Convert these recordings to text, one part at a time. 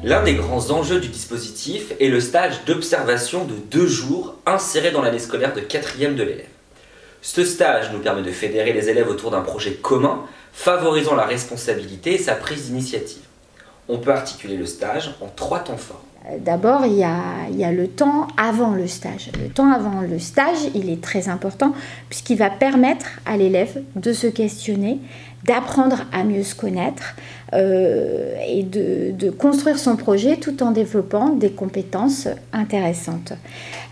L'un des grands enjeux du dispositif est le stage d'observation de 2 jours inséré dans l'année scolaire de 4e de l'élève. Ce stage nous permet de fédérer les élèves autour d'un projet commun, favorisant la responsabilité et sa prise d'initiative. On peut articuler le stage en 3 temps forts. D'abord, il y a le temps avant le stage. Le temps avant le stage, il est très important puisqu'il va permettre à l'élève de se questionner, d'apprendre à mieux se connaître et de construire son projet tout en développant des compétences intéressantes.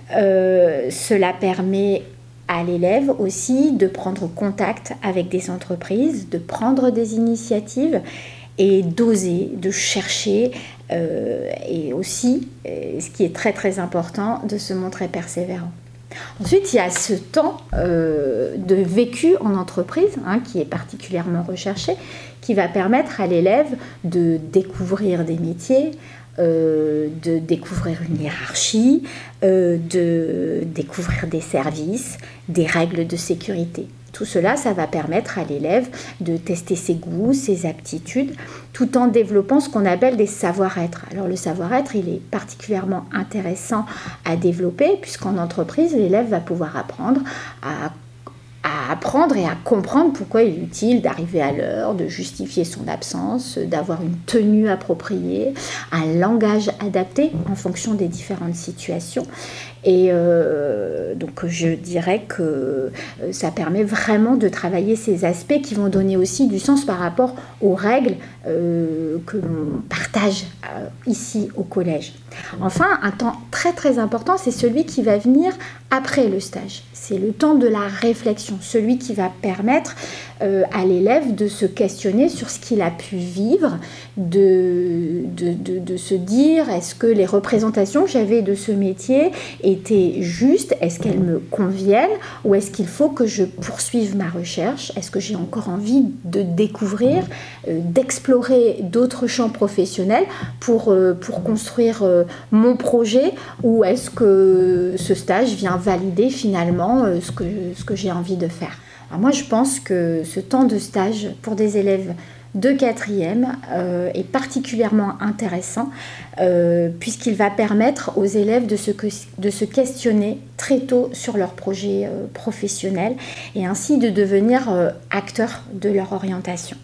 Cela permet à l'élève aussi de prendre contact avec des entreprises, de prendre des initiatives et d'oser, de chercher et aussi, ce qui est très très important, de se montrer persévérant. Ensuite, il y a ce temps de vécu en entreprise qui est particulièrement recherché, qui va permettre à l'élève de découvrir des métiers, de découvrir une hiérarchie, de découvrir des services, des règles de sécurité. Tout cela, ça va permettre à l'élève de tester ses goûts, ses aptitudes, tout en développant ce qu'on appelle des savoir-être. Alors le savoir-être, il est particulièrement intéressant à développer, puisqu'en entreprise, l'élève va pouvoir apprendre et à comprendre pourquoi il est utile d'arriver à l'heure, de justifier son absence, d'avoir une tenue appropriée, un langage adapté en fonction des différentes situations. Et donc je dirais que ça permet vraiment de travailler ces aspects qui vont donner aussi du sens par rapport aux règles que l'on partage ici au collège. Enfin, un temps très très important, c'est celui qui va venir après le stage. C'est le temps de la réflexion, celui qui va permettre à l'élève de se questionner sur ce qu'il a pu vivre, de se dire est-ce que les représentations que j'avais de ce métier étaient justes, est-ce qu'elles me conviennent ou est-ce qu'il faut que je poursuive ma recherche, est-ce que j'ai encore envie de découvrir, d'explorer d'autres champs professionnels pour construire mon projet ou est-ce que ce stage vient valider finalement ce que j'ai envie de faire. Alors moi, je pense que ce temps de stage pour des élèves de 4e est particulièrement intéressant puisqu'il va permettre aux élèves de se questionner très tôt sur leur projet professionnel et ainsi de devenir acteurs de leur orientation.